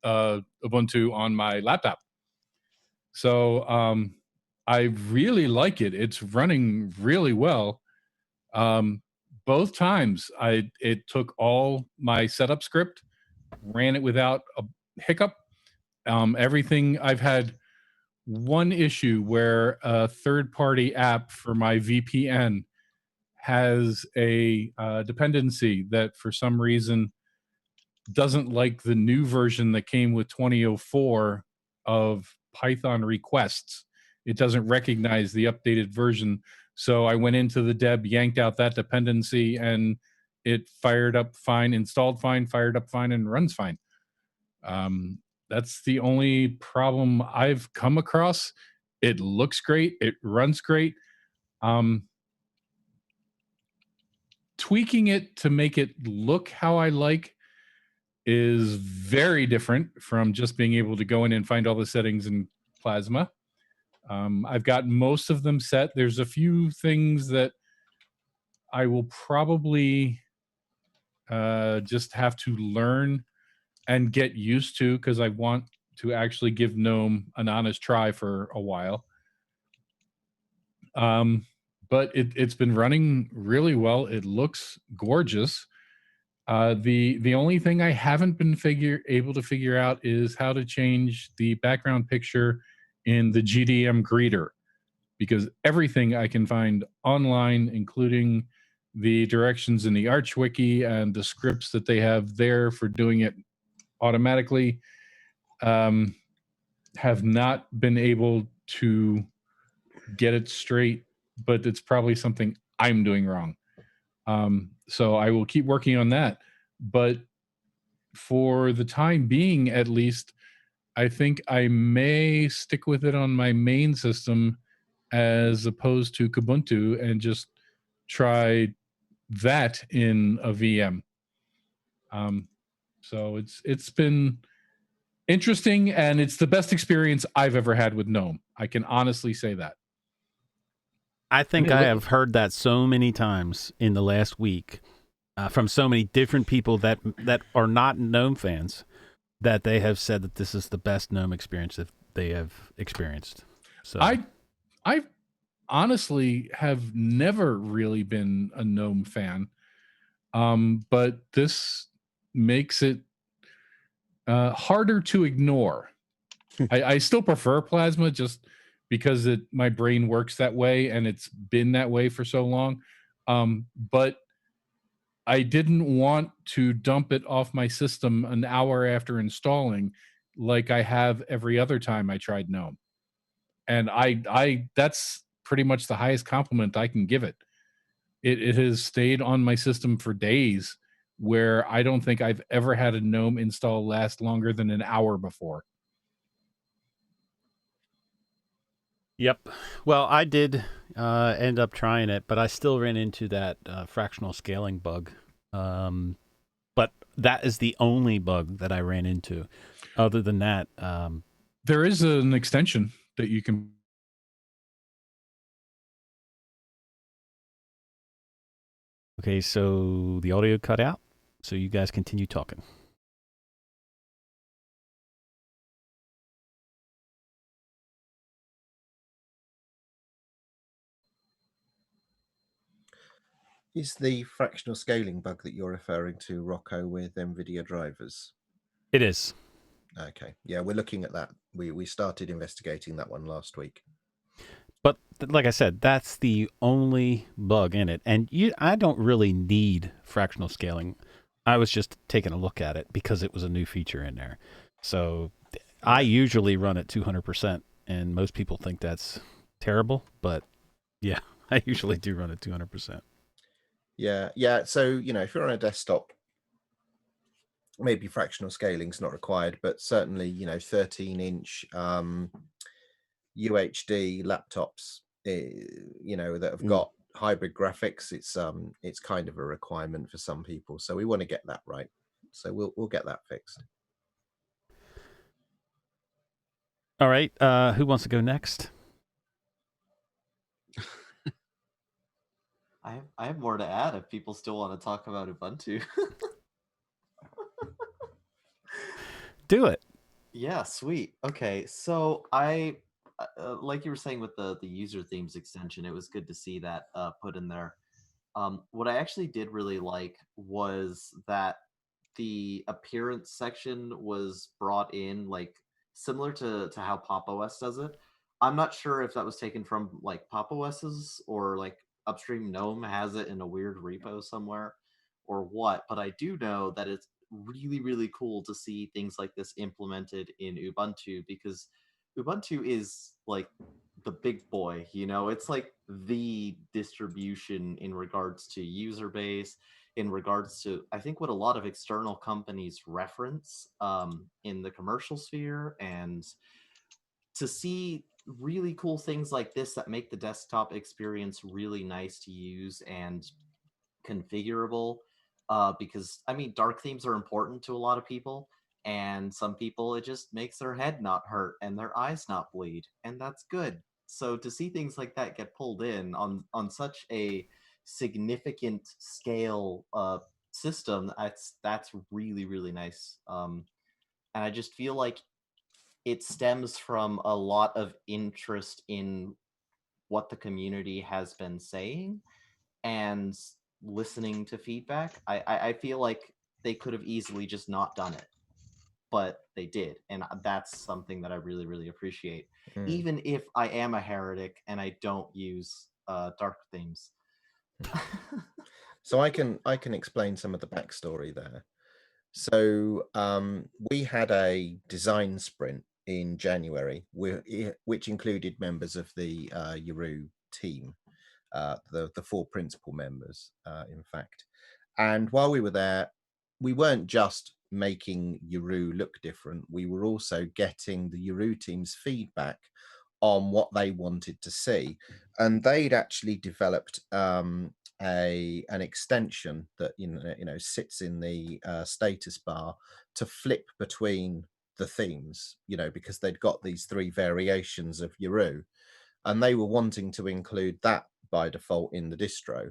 Ubuntu on my laptop. So I really like it. It's running really well. Um, both times it took all my setup script, ran it without a hiccup. Everything I've had one issue where a third party app for my VPN has a dependency that for some reason doesn't like the new version that came with 2004 of Python requests. It doesn't recognize the updated version. So I went into the deb, yanked out that dependency, and it fired up fine, installed fine, fired up fine, and runs fine. That's the only problem I've come across. It looks great. It runs great. Um, Tweaking it to make it look how I like is very different from just being able to go in and find all the settings in Plasma. I've got most of them set. There's a few things that I will probably just have to learn and get used to because I want to actually give Gnome an honest try for a while. But it's been running really well. It looks gorgeous. The only thing I haven't been able to figure out is how to change the background picture in the GDM greeter, because everything I can find online, including the directions in the Arch Wiki and the scripts that they have there for doing it automatically, have not been able to get it straight. But it's probably something I'm doing wrong. So I will keep working on that. But for the time being, at least, I think I may stick with it on my main system as opposed to Kubuntu and just try that in a VM. So it's been interesting, and it's the best experience I've ever had with Gnome. I can honestly say that. I think I have heard that so many times in the last week from so many different people that are not Gnome fans, that they have said that this is the best Gnome experience that they have experienced. So I honestly have never really been a Gnome fan, but this makes it harder to ignore. I still prefer Plasma just because my brain works that way and it's been that way for so long. But I didn't want to dump it off my system an hour after installing like I have every other time I tried Gnome. And I that's pretty much the highest compliment I can give it. It has stayed on my system for days, where I don't think I've ever had a Gnome install last longer than an hour before. Yep. Well, I did end up trying it, but I still ran into that fractional scaling bug. But that is the only bug that I ran into. Other than that, there is an extension that you can. Okay, so the audio cut out, so you guys continue talking. Is the fractional scaling bug that you're referring to, Rocco, with NVIDIA drivers? It is. Okay. Yeah, we're looking at that. We started investigating that one last week. But like I said, that's the only bug in it. And I don't really need fractional scaling. I was just taking a look at it because it was a new feature in there. So I usually run at 200%, and most people think that's terrible. But yeah, I usually do run at 200%. Yeah. So, if you're on a desktop, maybe fractional scaling is not required, but certainly, 13-inch UHD laptops, that have got hybrid graphics, it's kind of a requirement for some people. So we want to get that right. So we'll get that fixed. All right. Who wants to go next? I have more to add if people still want to talk about Ubuntu. Do it. Yeah, sweet. Okay, so I like you were saying with the user themes extension, it was good to see that put in there. What I actually did really like was that the appearance section was brought in like similar to how Pop OS does it. I'm not sure if that was taken from like Pop OS's or like upstream Gnome has it in a weird repo somewhere or what, but I do know that it's really really cool to see things like this implemented in Ubuntu because Ubuntu is like the big boy, you know, it's like the distribution in regards to user base, in regards to I think what a lot of external companies reference in the commercial sphere, and to see really cool things like this that make the desktop experience really nice to use and configurable. Because I mean, dark themes are important to a lot of people, and some people it just makes their head not hurt and their eyes not bleed, and that's good. So to see things like that get pulled in on such a significant scale system, that's really really nice. And I just feel like it stems from a lot of interest in what the community has been saying and listening to feedback. I feel like they could have easily just not done it, but they did, and that's something that I really really appreciate. Mm. Even if I am a heretic and I don't use dark themes. So I can explain some of the backstory there. So we had a design sprint in January, which included members of the Yaru team, the four principal members, in fact. And while we were there, we weren't just making Yaru look different. We were also getting the Yaru team's feedback on what they wanted to see, and they'd actually developed an extension that sits in the status bar to flip between the themes, because they'd got these three variations of Yaru, and they were wanting to include that by default in the distro.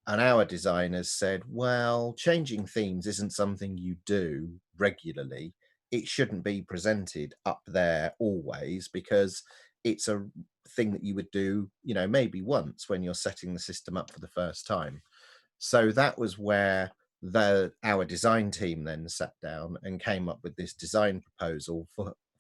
And our designers said, well, changing themes isn't something you do regularly. It shouldn't be presented up there always, because it's a thing that you would do, maybe once when you're setting the system up for the first time. So that was where our design team then sat down and came up with this design proposal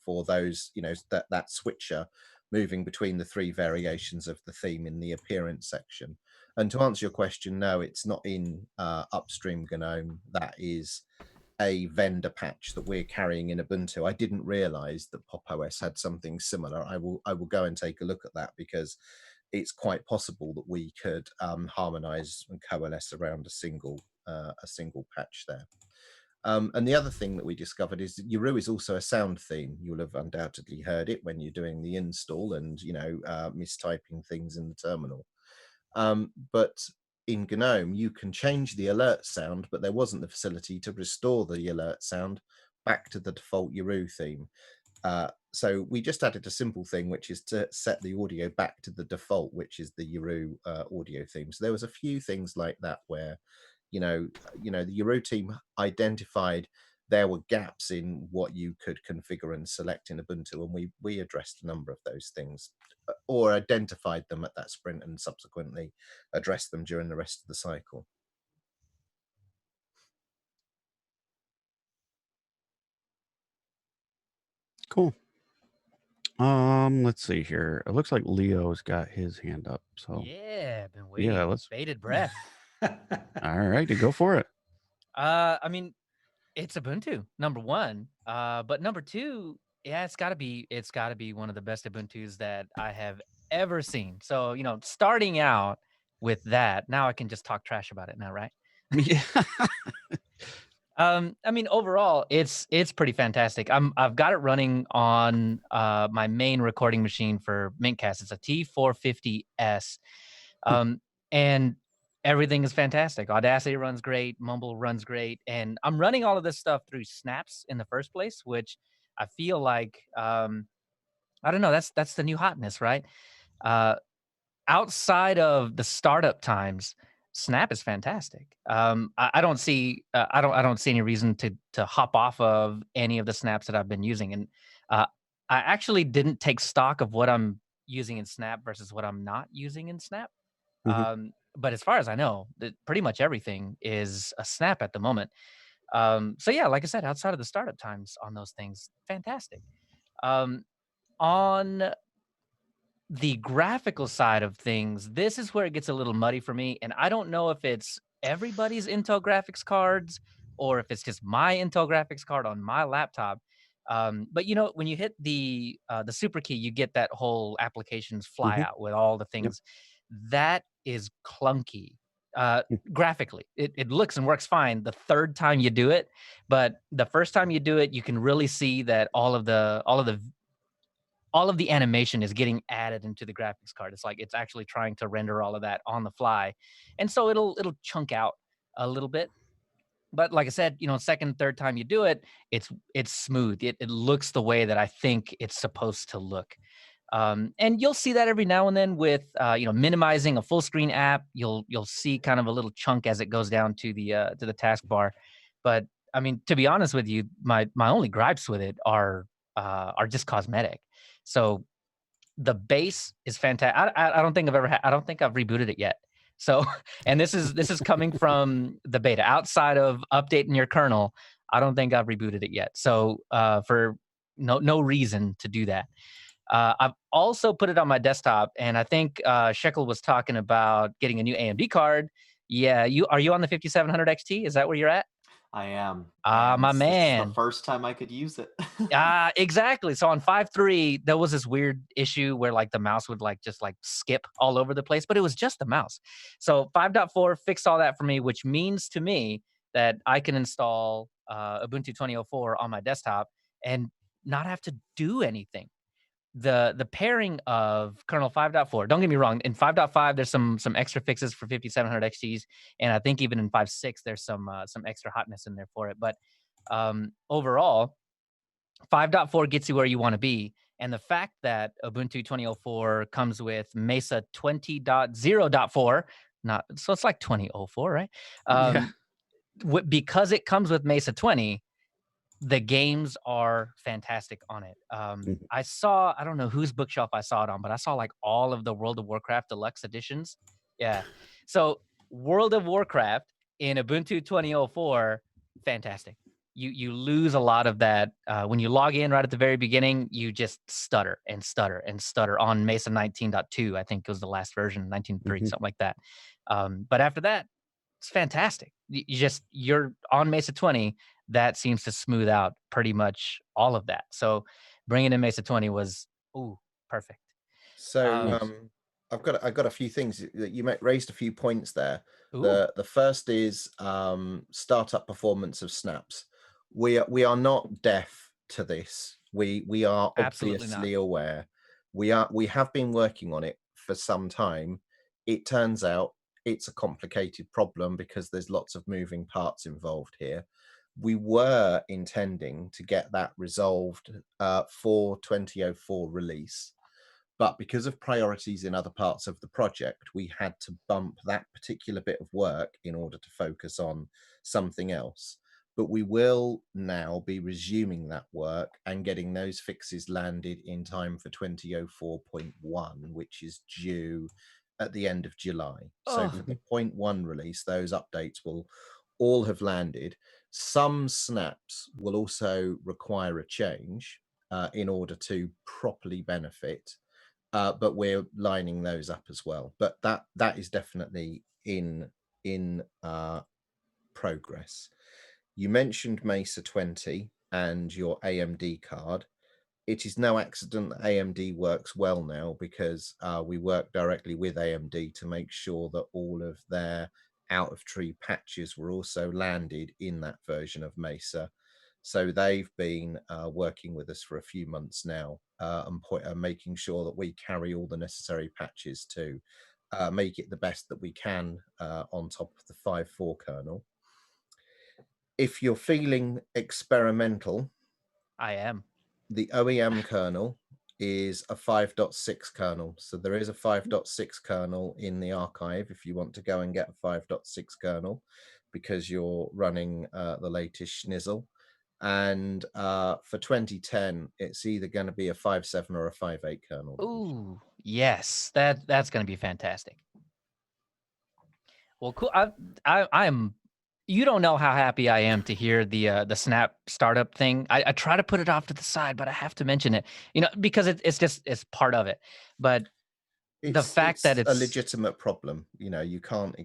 for those, that switcher moving between the three variations of the theme in the appearance section. And to answer your question, no, it's not in upstream Gnome. That is a vendor patch that we're carrying in Ubuntu. I didn't realize that Pop OS had something similar. I will go and take a look at that, because it's quite possible that we could harmonize and coalesce around a single patch there. And the other thing that we discovered is that Yaru is also a sound theme. You'll have undoubtedly heard it when you're doing the install and mistyping things in the terminal. But in Gnome, you can change the alert sound, but there wasn't the facility to restore the alert sound back to the default Yaru theme. So we just added a simple thing, which is to set the audio back to the default, which is the Yaru audio theme. So there was a few things like that where, the Yaru team identified there were gaps in what you could configure and select in Ubuntu, and we addressed a number of those things, or identified them at that sprint and subsequently addressed them during the rest of the cycle. Cool. Let's see here. It looks like Leo's got his hand up. So Yeah, been waiting. yeah, with bated breath. all right, go for it. I mean, it's Ubuntu, number one. But number two, yeah, it's gotta be one of the best Ubuntus that I have ever seen. So, starting out with that, now I can just talk trash about it now, right? Yeah. I mean, overall, it's pretty fantastic. I've got it running on my main recording machine for Mintcast. It's a T450S, and everything is fantastic. Audacity runs great, Mumble runs great, and I'm running all of this stuff through Snaps in the first place, which I feel like I don't know. That's the new hotness, right? Outside of the startup times, Snap is fantastic. I don't see I don't see any reason to hop off of any of the snaps that I've been using, and I actually didn't take stock of what I'm using in Snap versus what I'm not using in Snap. Mhm. But as far as I know, pretty much everything is a Snap at the moment. So yeah, like I said, outside of the startup times on those things, fantastic. Um, on the graphical side of things, this is where it gets a little muddy for me, and I don't know if it's everybody's Intel graphics cards or if it's just my Intel graphics card on my laptop. But you know, when you hit the super key, you get that whole applications fly Mhm. out with all the Yep. things. That is clunky. Graphically, it looks and works fine the third time you do it, but the first time you do it, you can really see that all of the animation is getting added into the graphics card. It's like it's actually trying to render all of that on the fly. And so it'll chunk out a little bit. But like I said, you know, second, third time you do it, it's smooth. It looks the way that I think it's supposed to look. And you'll see that every now and then with you know, minimizing a full screen app. You'll see kind of a little chunk as it goes down to the taskbar. But I mean, to be honest with you, my only gripes with it are just cosmetic. So the base is fantastic. I don't think I've ever had. I don't think I've rebooted it yet. So, and this is coming from the beta. Outside of updating your kernel, I don't think I've rebooted it yet. So, for no reason to do that. I've also put it on my desktop, and I think Shekel was talking about getting a new AMD card. Yeah, you on the 5700 XT? Is that where you're at? I am, Ah, and my this is the man. first time I could use it. Exactly. So on 5.3, there was this weird issue where like the mouse would like just like skip all over the place, but it was just the mouse. So 5.4 fixed all that for me, which means to me that I can install Ubuntu 20.04 on my desktop and not have to do anything. The pairing of kernel 5.4, don't get me wrong, in 5.5 there's some extra fixes for 5700 XTs, and I think even in 5.6 there's some extra hotness in there for it. But overall, 5.4 gets you where you want to be. And the fact that Ubuntu 2004 comes with Mesa 20.0.4, not so it's like 2004, right? Yeah. Because it comes with Mesa 20, the games are fantastic on it. Mhm. I don't know whose bookshelf I saw it on, but I saw like all of the World of Warcraft deluxe editions. Yeah. So World of Warcraft in Ubuntu 2004, fantastic. You lose a lot of that when you log in right at the very beginning. You just stutter and stutter and stutter on Mesa 19.2. I think it was the last version, 19.3, Mhm. something like that. But after that, it's fantastic. You're on Mesa 20. That seems to smooth out pretty much all of that. So bringing in Mesa 20 was perfect. So Nice. I've got a few things that you raised a few points there. Ooh, The first is startup performance of snaps. We are not deaf to this. We are absolutely not. obviously aware. We have been working on it for some time. It turns out it's a complicated problem because there's lots of moving parts involved here. We were intending to get that resolved for 2004 release, but because of priorities in other parts of the project, we had to bump that particular bit of work in order to focus on something else. But we will now be resuming that work and getting those fixes landed in time for 2004.1, which is due at the end of July. So Oh, for the 0.1 release, those updates will all have landed. Some snaps will also require a change in order to properly benefit, but we're lining those up as well. But that is definitely in progress. You mentioned Mesa 20 and your AMD card. It is no accident that AMD works well now, because we work directly with AMD to make sure that all of their out of tree patches were also landed in that version of Mesa. So they've been working with us for a few months now, and making sure that we carry all the necessary patches to make it the best that we can on top of the 5.4 kernel. If you're feeling experimental, I am. the OEM kernel is a 5.6 kernel. So there is a 5.6 kernel in the archive if you want to go and get a 5.6 kernel because you're running the latest schnizzle. And for 2010, it's either going to be a 5.7 or a 5.8 kernel. Ooh, yes, that's going to be fantastic. Well, cool. I'm. You don't know how happy I am to hear the Snap startup thing. I try to put it off to the side, but I have to mention it. Because it's part of it. But the fact that a it's legitimate problem, you can't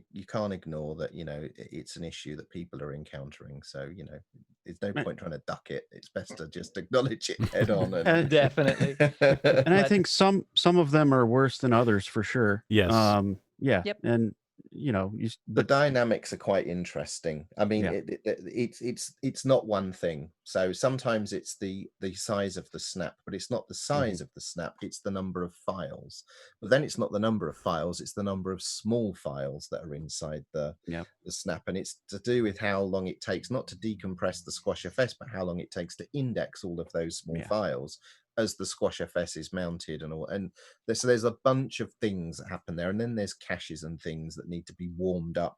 ignore that. It's an issue that people are encountering. So there's no point trying to duck it. It's best to just acknowledge it head on. And definitely. And I But- think some of them are worse than others for sure. Yes. Yeah. Yep. And the but dynamics are quite interesting. I mean, Yeah. it's not one thing. So sometimes it's the size of the snap, but it's not the size of the snap, it's the number of files. But then it's not the number of files, it's the number of small files that are inside the snap. And it's to do with how long it takes, not to decompress the squashfs, but how long it takes to index all of those small files as the squashfs is mounted and all. And so there's a bunch of things that happen there, and then there's caches and things that need to be warmed up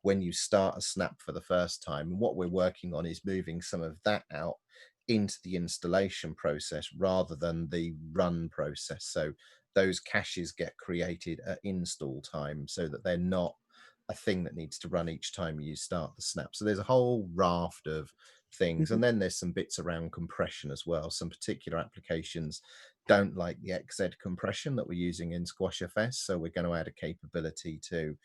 when you start a snap for the first time. And what we're working on is moving some of that out into the installation process rather than the run process. So those caches get created at install time so that they're not a thing that needs to run each time you start the snap. So there's a whole raft of things. And then there's some bits around compression as well. Some particular applications don't like the XZ compression that we're using in squashfs. So we're going to add a capability to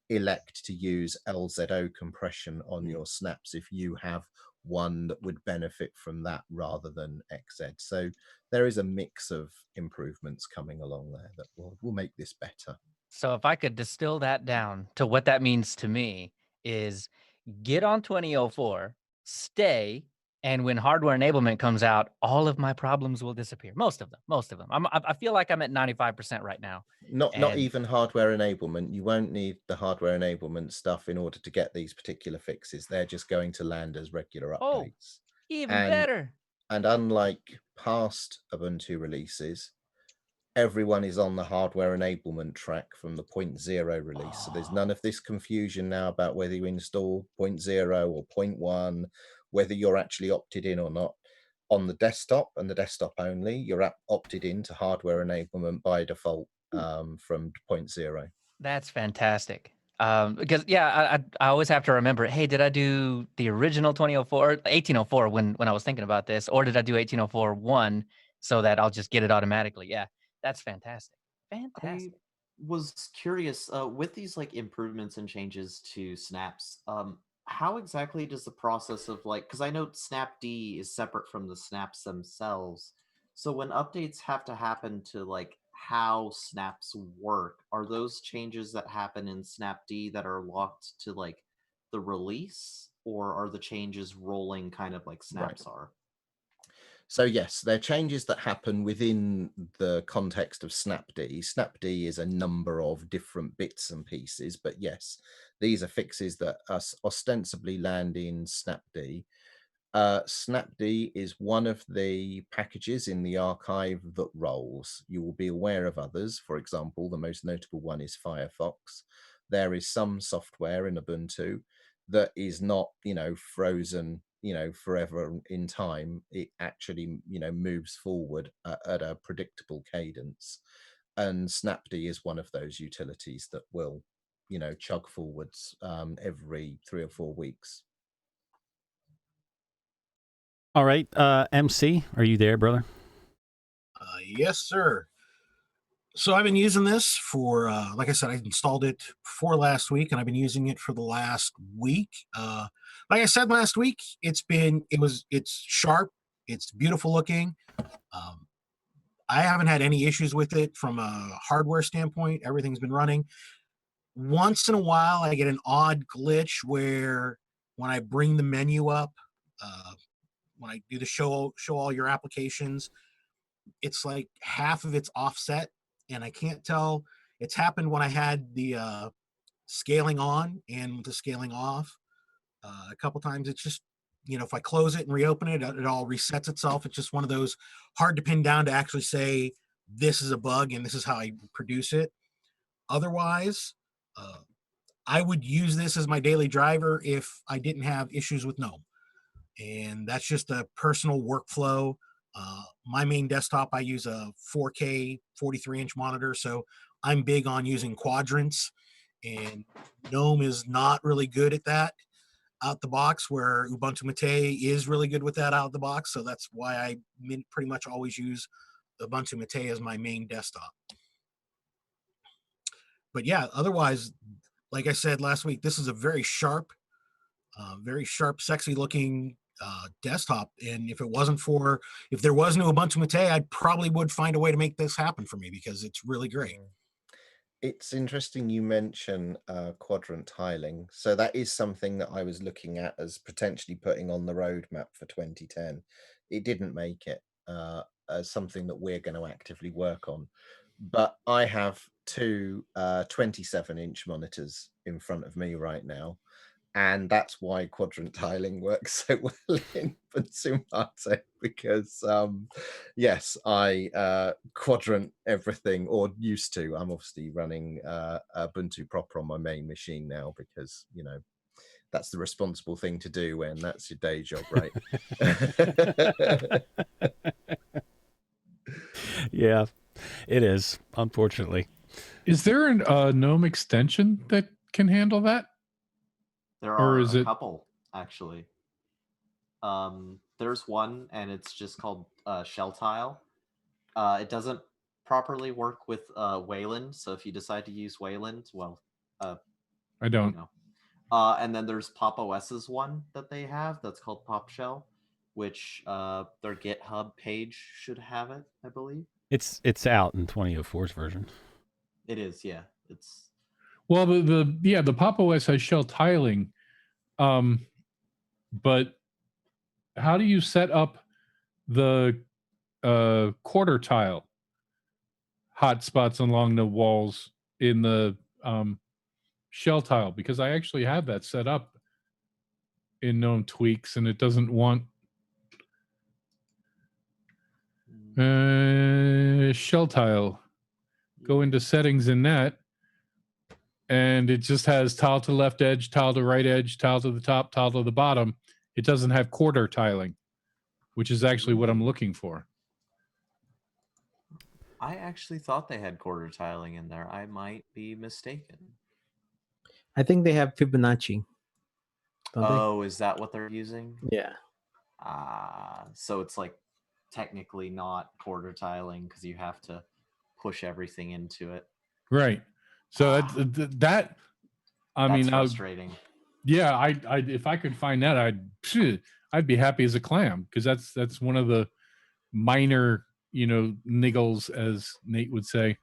elect to use LZO compression on your snaps if you have one that would benefit from that rather than XZ. So there is a mix of improvements coming along there that will make this better. So if I could distill that down to what that means to me is get on 2004, stay, and when hardware enablement comes out, all of my problems will disappear. Most of them. I feel like I'm at 95% right now. Not even hardware enablement. You won't need the hardware enablement stuff in order to get these particular fixes. They're just going to land as regular updates. Even better. And unlike past Ubuntu releases, everyone is on the hardware enablement track from the 0.0 release. So there's none of this confusion now about whether you install 0.0 or 0.1, whether you're actually opted in or not. On the desktop and the desktop only, you're opted into hardware enablement by default from 0.0. That's fantastic. Because I always have to remember, hey, did I do the original 1804 when I was thinking about this, or did I do 1804.1 so that I'll just get it automatically? Yeah, that's fantastic. Fantastic. I was curious with these like improvements and changes to snaps. How exactly does the process of because I know Snapd is separate from the snaps themselves. So when updates have to happen to how snaps work, are those changes that happen in Snapd that are locked to the release, or are the changes rolling kind of like snaps are? So yes, they're changes that happen within the context of Snapd. Snapd is a number of different bits and pieces, but yes, these are fixes that ostensibly land in Snapd. Snapd is one of the packages in the archive that rolls. You will be aware of others. For example, the most notable one is Firefox. There is some software in Ubuntu that is not, frozen, forever in time. It actually, moves forward at a predictable cadence. And Snapd is one of those utilities that will, chug forwards every 3 or 4 weeks. All right, MC, are you there, brother? Yes, sir. So I've been using this for, like I said, I installed it before last week, and I've been using it for the last week. Like I said last week, it's sharp, it's beautiful looking. I haven't had any issues with it from a hardware standpoint. Everything's been running. Once in a while, I get an odd glitch where when I bring the menu up, when I do the show all your applications, it's like half of it's offset, and I can't tell. It's happened when I had the scaling on and the scaling off a couple times. It's just, if I close it and reopen it, it all resets itself. It's just one of those hard to pin down to actually say this is a bug and this is how I produce it. Otherwise, I would use this as my daily driver if I didn't have issues with Gnome. And that's just a personal workflow. My main desktop, I use a 4K 43-inch monitor, so I'm big on using quadrants, and Gnome is not really good at that out the box, where Ubuntu Mate is really good with that out the box. So that's why I pretty much always use Ubuntu Mate as my main desktop. But yeah, otherwise, like I said last week, this is a very sharp, sexy looking desktop. And if there was no Ubuntu Mate, I probably would find a way to make this happen for me, because it's really great. It's interesting you mention quadrant tiling. So that is something that I was looking at as potentially putting on the roadmap for 2010. It didn't make it as something that we're going to actively work on. But I have two 27-inch monitors in front of me right now. And that's why quadrant tiling works so well in Ubuntu Mate, because yes, I quadrant everything, or used to. I'm obviously running Ubuntu proper on my main machine now, because that's the responsible thing to do when that's your day job, right? Yeah, it is, unfortunately. Is there a GNOME extension that can handle that? There Or are is a it- couple, actually. There's one, and it's just called Shell Tile. It doesn't properly work with Wayland, so if you decide to use Wayland, well, I don't. And then there's Pop OS's one that they have that's called Pop Shell, which their GitHub page should have it, I believe. It's out in 2004's version. It is, yeah. It's Well, the Pop OS has shell tiling, but how do you set up the quarter tile hotspots along the walls in the shell tile? Because I actually have that set up in GNOME Tweaks, and it doesn't want shell tile. Go into settings in that, and it just has tile to left edge, tile to right edge, tile to the top, tile to the bottom. It doesn't have quarter tiling, which is actually what I'm looking for. I actually thought they had quarter tiling in there. I might be mistaken. I think they have Fibonacci. Don't Oh, is that what they're using? they? Yeah. So it's like technically not quarter tiling, because you have to push everything into it. Right. So that I That's mean, frustrating. yeah, I if I could find that, I'd be happy as a clam, because that's one of the minor niggles, as Nate would say,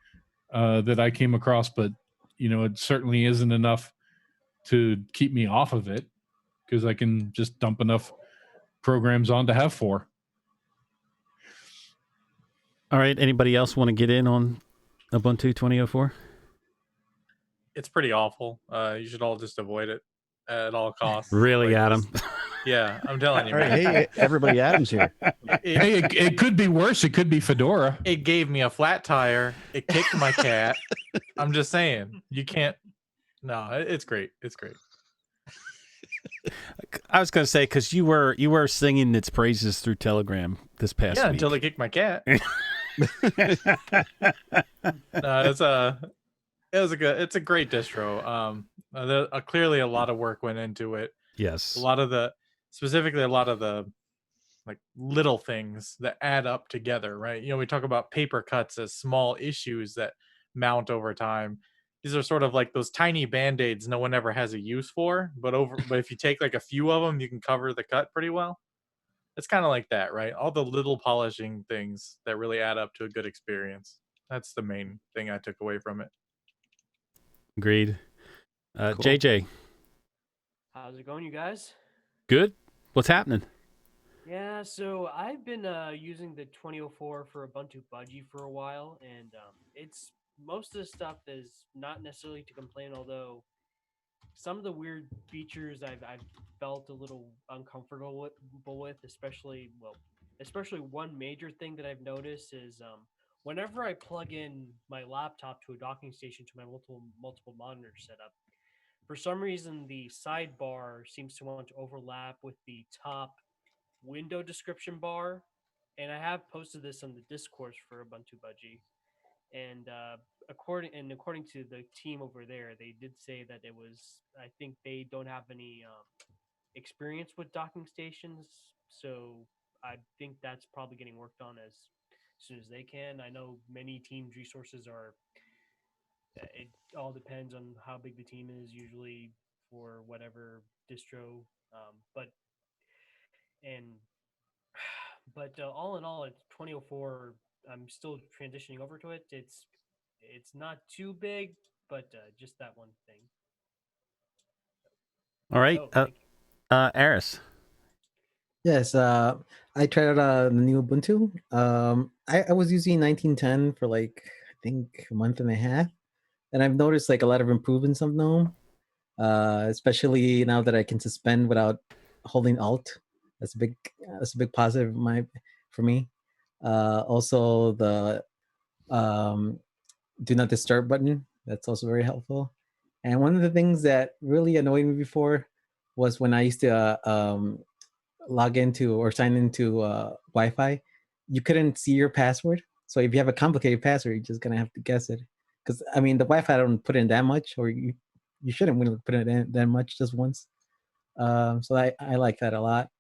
that I came across. But it certainly isn't enough to keep me off of it, because I can just dump enough programs on to have 4. All right. Anybody else want to get in on Ubuntu 2004? It's pretty awful. You should all just avoid it at all costs. Really, Adam? Yeah, I'm telling you, All right, man. hey, everybody, Adam's here. Hey, it could be worse. It could be Fedora. It gave me a flat tire. It kicked my cat. I'm just saying, you can't. No, it's great. It's great. I was going to say, because you were singing its praises through Telegram this past week. Until they kicked my cat. It's a great distro. Clearly a lot of work went into it. Yes. Specifically a lot of the like little things that add up together, right? We talk about paper cuts as small issues that mount over time. These are sort of like those tiny band-aids no one ever has a use for, but if you take like a few of them, you can cover the cut pretty well. It's kind of like that, right? All the little polishing things that really add up to a good experience. That's the main thing I took away from it. Agreed. Cool. JJ. How's it going, you guys? Good. What's happening? Yeah, so I've been using the 2004 for Ubuntu Budgie for a while, and it's most of the stuff is not necessarily to complain, although some of the weird features I've felt a little uncomfortable with, especially one major thing that I've noticed is whenever I plug in my laptop to a docking station to my multiple monitor setup, for some reason the sidebar seems to want to overlap with the top window description bar. And I have posted this on the discourse for Ubuntu Budgie. And according to the team over there, they did say that it was. I think they don't have any experience with docking stations, so I think that's probably getting worked on as soon as they can. I know many teams' resources are. It all depends on how big the team is, usually for whatever distro. But and all in all, it's 2004. I'm still transitioning over to it. It's not too big, but just that one thing. All right. Oh, thank you. Eris. Yes, I tried out the new Ubuntu. I was using 1910 for like I think a month and a half, and I've noticed like a lot of improvements of Gnome, especially now that I can suspend without holding Alt. That's a big positive for me. Also the do not disturb button. That's also very helpful. And one of the things that really annoyed me before was when I used to log into or sign into Wi-Fi, you couldn't see your password. So if you have a complicated password, you're just gonna have to guess it. Because I mean, the Wi-Fi don't put in that much, or you shouldn't really put it in that much just once. So I like that a lot.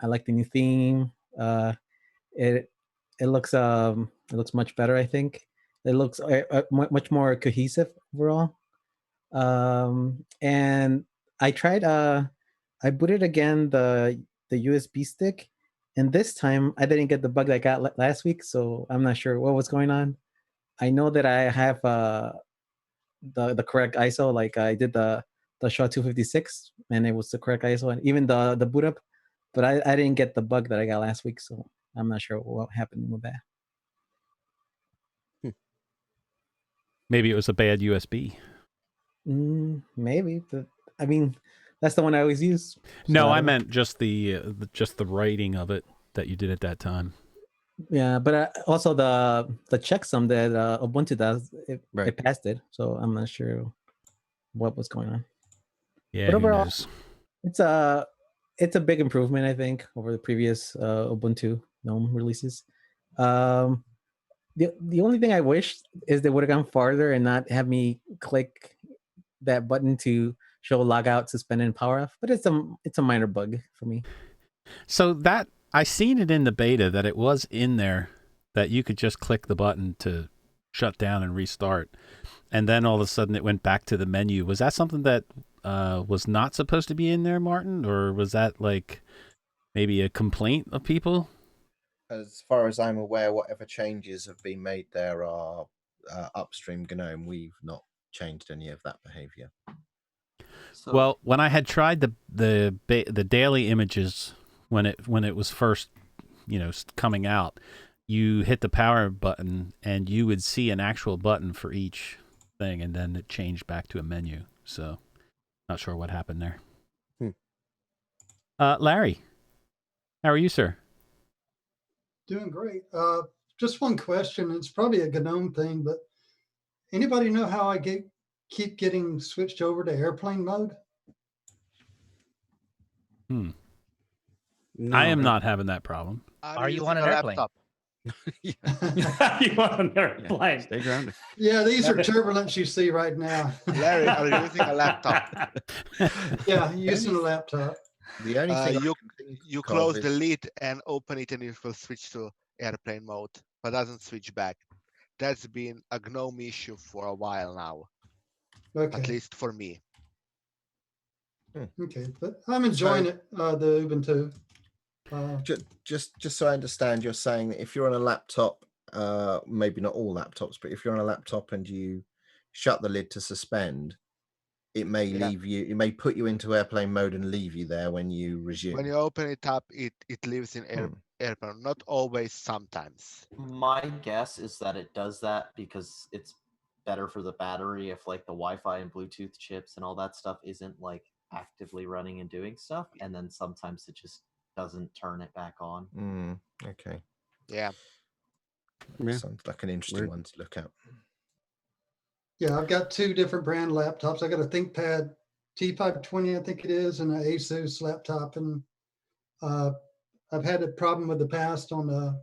I like the new theme. It it looks much better. I think it looks much more cohesive overall. And I tried I booted again the USB stick, and this time I didn't get the bug that I got last week, so I'm not sure what was going on. I know that I have the correct ISO, like I did the SHA-256, and it was the correct ISO, and even the boot up, but I didn't get the bug that I got last week, so I'm not sure what happened with that. Maybe it was a bad USB. Maybe, but I mean, that's the one I always use. So No, I don't know. meant just the writing of it that you did at that time. Yeah, but also the checksum that Ubuntu does, it passed it. So I'm not sure what was going on. Yeah, But who overall, knows? it's a big improvement, I think, over the previous Ubuntu GNOME releases. The only thing I wish is they would have gone farther and not have me click that button to show logout, suspend, and power off. But it's a minor bug for me. So that I seen it in the beta that it was in there that you could just click the button to shut down and restart, and then all of a sudden it went back to the menu. Was that something that was not supposed to be in there, Martin, or was that like maybe a complaint of people? As far as I'm aware, whatever changes have been made there are upstream GNOME. We've not changed any of that behavior. So, Well, when I had tried the daily images when it was first, coming out, you hit the power button and you would see an actual button for each thing, and then it changed back to a menu. So, not sure what happened there. Larry, how are you, sir? Doing great. Just one question. It's probably a GNOME thing, but anybody know how I keep getting switched over to airplane mode? No. No. I am not having that problem. Are you on an airplane? You on an airplane? Stay grounded. Yeah, these are turbulence you see right now. Larry, are you using a laptop? Yeah, using a laptop. The only thing you close the lid and open it, and it will switch to airplane mode, but doesn't switch back. That's been a GNOME issue for a while now. Okay. At least for me. Okay, but I'm enjoying it. The Ubuntu. Just so I understand, you're saying that if you're on a laptop, maybe not all laptops, but if you're on a laptop and you shut the lid to suspend, it may leave you. It may put you into airplane mode and leave you there when you resume. When you open it up, it lives in airplane. Not always, sometimes. My guess is that it does that because it's better for the battery if like the Wi-Fi and Bluetooth chips and all that stuff isn't like actively running and doing stuff, and then sometimes it just doesn't turn it back on. Okay. Yeah. Yeah. Sounds like an interesting Weird. one to look at. Yeah, I've got two different brand laptops. I got a ThinkPad T520, I think it is, and an Asus laptop. And I've had a problem with the past on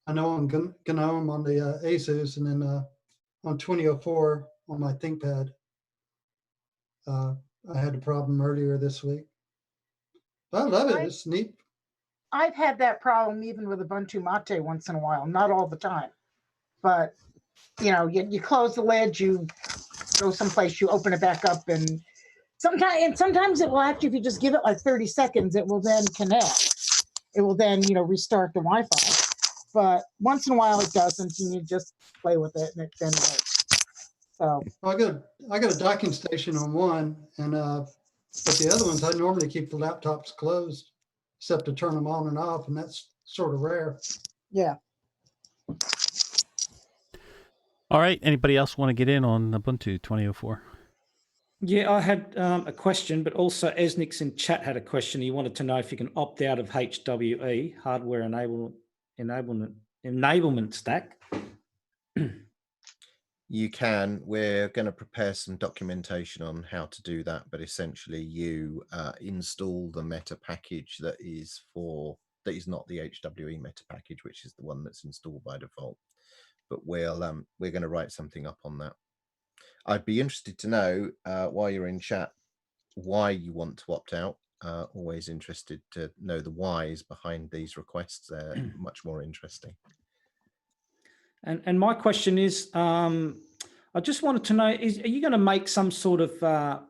I know on Gnome on the Asus, and then on 2004 on my ThinkPad. I had a problem earlier this week. But I love it. It's neat. I've had that problem even with Ubuntu Mate once in a while, not all the time. But, you know, you close the lid, you go someplace, you open it back up, and sometimes it will actually, if you just give it like 30 seconds, it will then connect. It will then, you know, restart the Wi-Fi. But once in a while it doesn't, and you just play with it, and it then works. So I got a docking station on one, and but the other ones I normally keep the laptops closed, except to turn them on and off, and that's sort of rare. Yeah. All right. Anybody else want to get in on Ubuntu 2004? Yeah, I had a question, but also Esnix in chat had a question. He wanted to know if you can opt out of HWE, hardware enablement stack. You can. We're going to prepare some documentation on how to do that, but essentially you install the meta package that is not the HWE meta package, which is the one that's installed by default. But we're going to write something up on that. I'd be interested to know while you're in chat why you want to opt out. Always interested to know the whys behind these requests. They're much more interesting. And my question is, I just wanted to know, are you going to make some sort of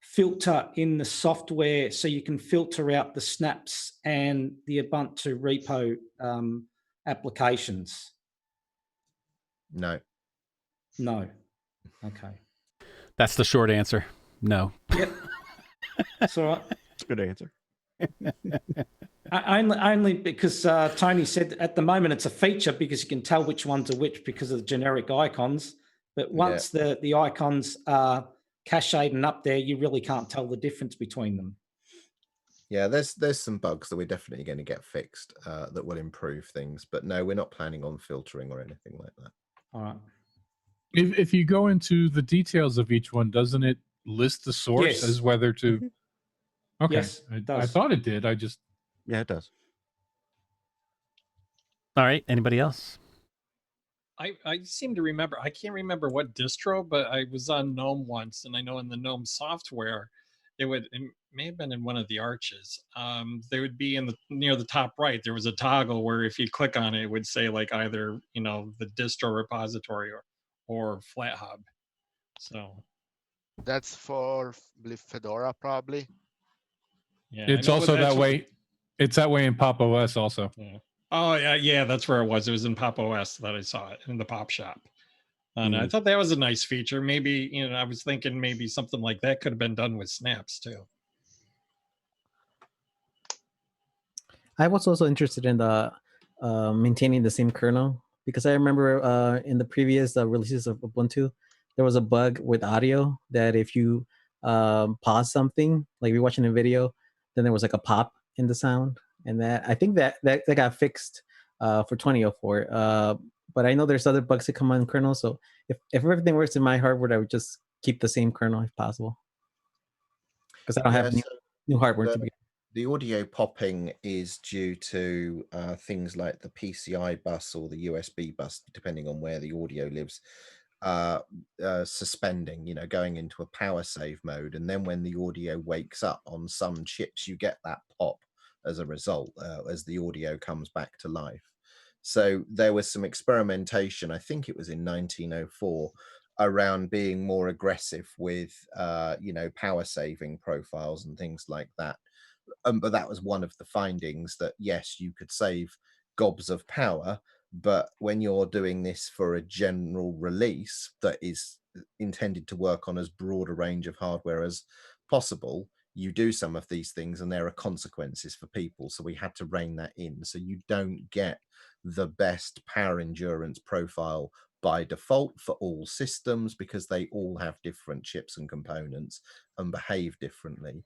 filter in the software so you can filter out the snaps and the Ubuntu repo applications? No. No. Okay. That's the short answer. No. Yep. That's all right. That's a good answer. Only because Tony said at the moment it's a feature because you can tell which ones are which because of the generic icons. But once the icons are cached and up there, you really can't tell the difference between them. Yeah, there's some bugs that we're definitely going to get fixed that will improve things. But no, we're not planning on filtering or anything like that. All right. If you go into the details of each one, doesn't it list the source Yes. as whether to? Mm-hmm. Okay, Yes, it I does. thought it did. I just it does. All right. Anybody else? I seem to remember, I can't remember what distro, but I was on Gnome once, and I know in the Gnome software, it may have been in one of the arches. They would be near the top right. There was a toggle where if you click on it, it would say like either the distro repository or FlatHub. So that's for Fedora probably. Yeah, it's also that way. It's that way in Pop OS also. Yeah. Oh yeah, that's where it was. It was in Pop OS that I saw it in the Pop Shop. And I thought that was a nice feature. Maybe, I was thinking maybe something like that could have been done with snaps too. I was also interested in the maintaining the same kernel because I remember in the previous releases of Ubuntu, there was a bug with audio that if you pause something, like you're watching a video, then there was like a pop in the sound, and that I think that got fixed for 2004. But I know there's other bugs that come on kernel, so if everything works in my hardware, I would just keep the same kernel if possible, because I don't have new hardware to begin. The audio popping is due to things like the PCI bus or the USB bus, depending on where the audio lives, suspending, going into a power save mode. And then when the audio wakes up on some chips, you get that pop as a result, as the audio comes back to life. So there was some experimentation, I think it was in 1904, around being more aggressive with, power saving profiles and things like that. But that was one of the findings, that yes, you could save gobs of power, but when you're doing this for a general release that is intended to work on as broad a range of hardware as possible, you do some of these things and there are consequences for people. So we had to rein that in. So you don't get the best power endurance profile by default for all systems, because they all have different chips and components and behave differently.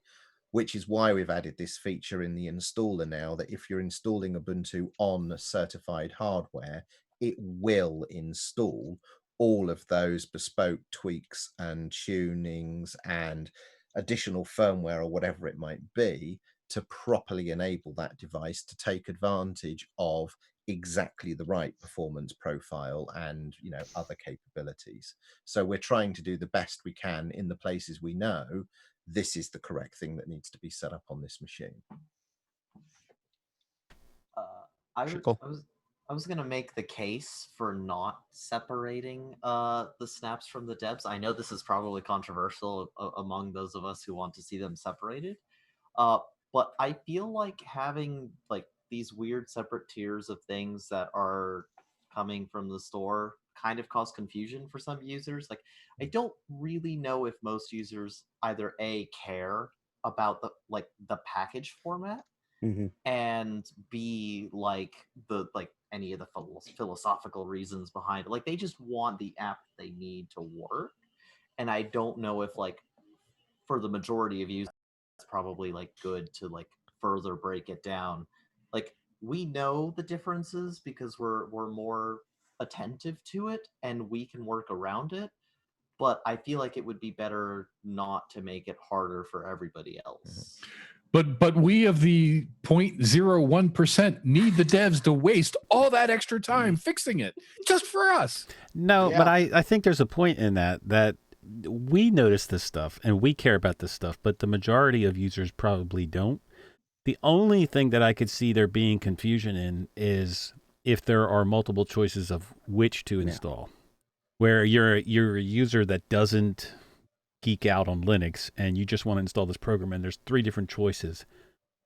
Which is why we've added this feature in the installer now, that if you're installing Ubuntu on certified hardware, it will install all of those bespoke tweaks and tunings and additional firmware or whatever it might be to properly enable that device to take advantage of exactly the right performance profile and other capabilities. So we're trying to do the best we can in the places we know this is the correct thing that needs to be set up on this machine. I was gonna make the case for not separating the snaps from the debs. I know this is probably controversial among those of us who want to see them separated, but I feel like having like these weird separate tiers of things that are coming from the store kind of cause confusion for some users. Like, I don't really know if most users either A, care about the package format, and B, like any of the philosophical reasons behind it. Like, they just want the app they need to work. And I don't know if like for the majority of users it's probably like good to like further break it down. Like, we know the differences because we're more attentive to it and we can work around it, but I feel like it would be better not to make it harder for everybody else. But we of the 0.01% need the devs to waste all that extra time fixing it just for us. No, but I think there's a point in that we notice this stuff and we care about this stuff, but the majority of users probably don't. The only thing that I could see there being confusion in is if there are multiple choices of which to install, where you're a user that doesn't geek out on Linux and you just want to install this program and there's 3 different choices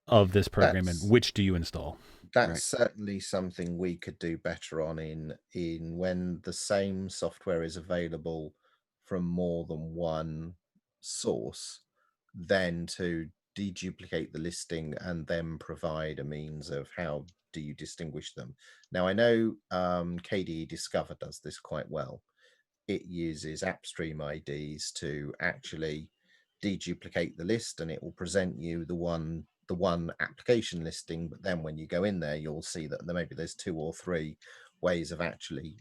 of this program and which do you install? That's certainly something we could do better on in when the same software is available from more than one source, then to deduplicate the listing and then provide a means of how do you distinguish them. Now, I know KDE Discover does this quite well. It uses AppStream IDs to actually deduplicate the list, and it will present you the one application listing. But then when you go in there, you'll see that maybe there's 2 or 3 ways of actually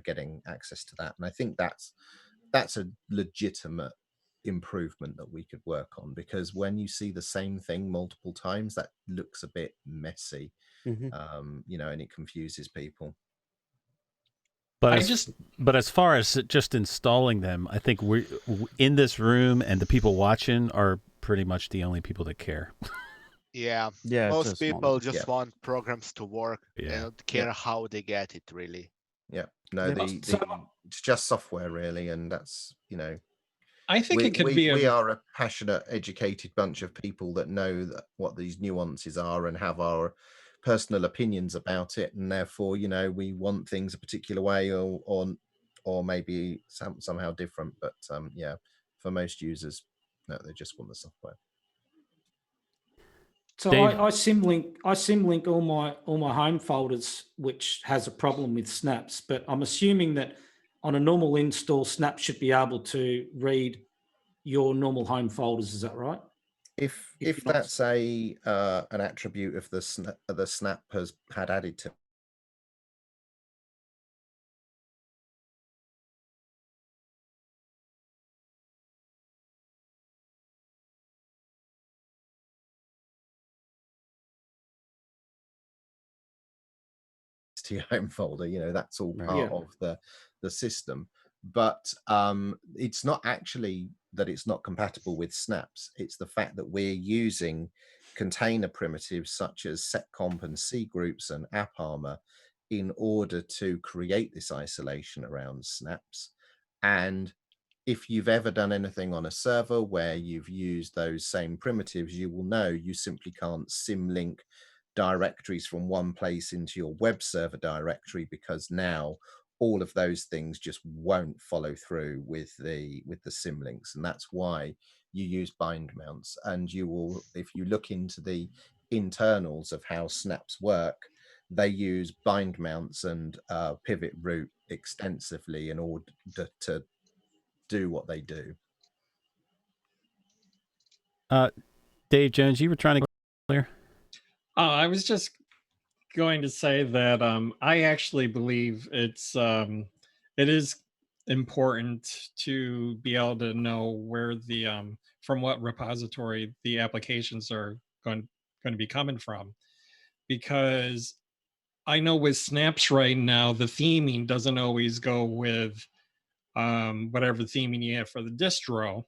getting access to that. And I think that's a legitimate improvement that we could work on, because when you see the same thing multiple times, that looks a bit messy, and it confuses people. But as far as just installing them, I think we're in this room and the people watching are pretty much the only people that care. Yeah, most people just want programs to work. They don't care how they get it, really. It's just software, really, and that's I think it could be we are a passionate, educated bunch of people that know what these nuances are and have our personal opinions about it, and therefore we want things a particular way or maybe somehow different. But for most users, no, they just want the software. So I symlink all my home folders, which has a problem with snaps. But I'm assuming that on a normal install, Snap should be able to read your normal home folders. Is that right? If that's an attribute of the Snap has had added to your home folder, that's all part of the system. But it's not actually that it's not compatible with snaps. It's the fact that we're using container primitives such as setcomp and cgroups and AppArmor in order to create this isolation around snaps. And if you've ever done anything on a server where you've used those same primitives, you will know you simply can't symlink directories from one place into your web server directory, because now all of those things just won't follow through with the symlinks. And that's why you use bind mounts. And you will, if you look into the internals of how snaps work, they use bind mounts and pivot root extensively in order to do what they do. Dave Jones, you were trying to go earlier? I was just going to say that I actually believe it is important to be able to know where the from what repository the applications are going to be coming from, because I know with snaps right now the theming doesn't always go with whatever theming you have for the distro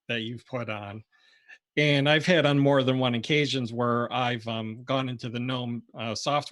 that you've put on. And I've had on more than one occasions where I've gone into the GNOME software